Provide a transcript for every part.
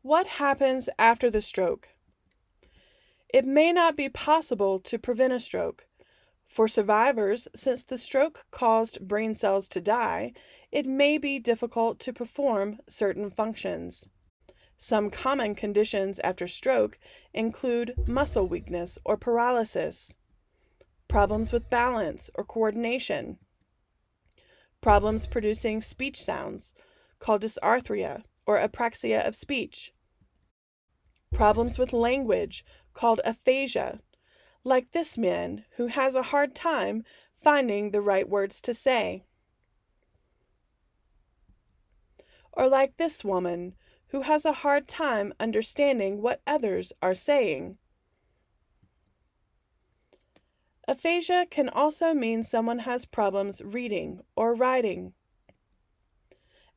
What happens after the stroke? It may not be possible to prevent a stroke. For survivors, since the stroke caused brain cells to die, it may be difficult to perform certain functions. Some common conditions after stroke include muscle weakness or paralysis, problems with balance or coordination, problems producing speech sounds called dysarthria or apraxia of speech, problems with language called aphasia, like this man who has a hard time finding the right words to say, or like this woman who has a hard time understanding what others are saying. Aphasia can also mean someone has problems reading or writing.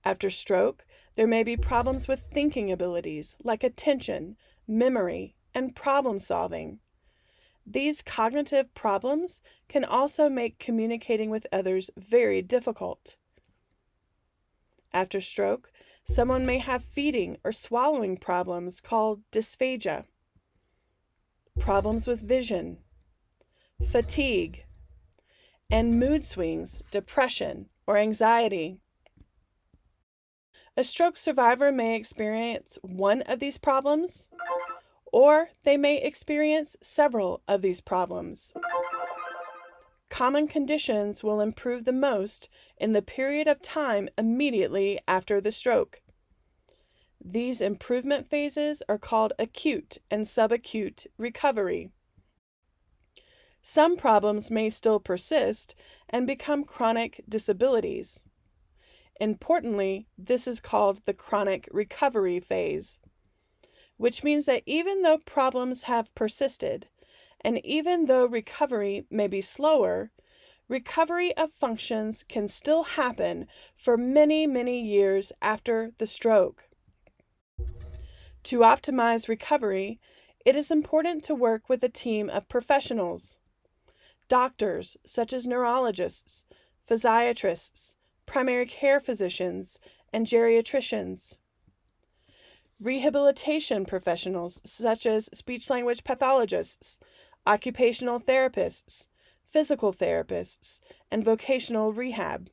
After stroke, there may be problems with thinking abilities like attention, memory, and problem solving. These cognitive problems can also make communicating with others very difficult. After stroke, someone may have feeding or swallowing problems called dysphagia, problems with vision, fatigue, and mood swings, depression, or anxiety. A stroke survivor may experience one of these problems, or they may experience several of these problems. Common conditions will improve the most in the period of time immediately after the stroke. These improvement phases are called acute and subacute recovery. Some problems may still persist and become chronic disabilities. Importantly, this is called the chronic recovery phase, which means that even though problems have persisted, and even though recovery may be slower, recovery of functions can still happen for many, many years after the stroke. To optimize recovery, it is important to work with a team of professionals. Doctors, such as neurologists, physiatrists, primary care physicians, and geriatricians. Rehabilitation professionals, such as speech-language pathologists, occupational therapists, physical therapists, and vocational rehab.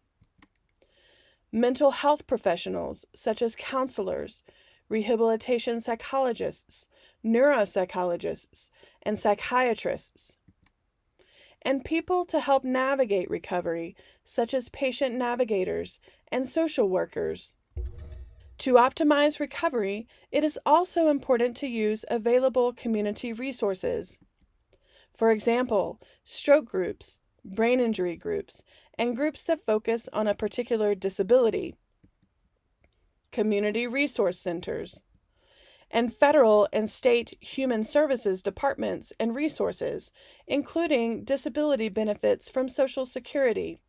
Mental health professionals, such as counselors, rehabilitation psychologists, neuropsychologists, and psychiatrists. And people to help navigate recovery, such as patient navigators and social workers. To optimize recovery, it is also important to use available community resources. For example, stroke groups, brain injury groups, and groups that focus on a particular disability. Community resource centers, and federal and state human services departments and resources, including disability benefits from Social Security.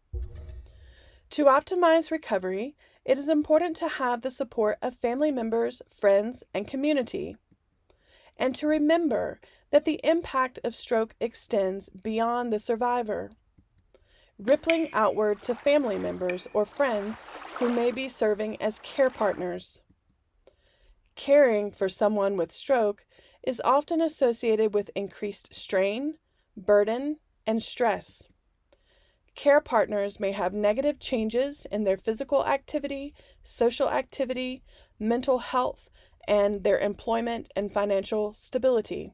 To optimize recovery, it is important to have the support of family members, friends, and community, and to remember that the impact of stroke extends beyond the survivor, rippling outward to family members or friends who may be serving as care partners. Caring for someone with stroke is often associated with increased strain, burden, and stress. Care partners may have negative changes in their physical activity, social activity, mental health, and their employment and financial stability.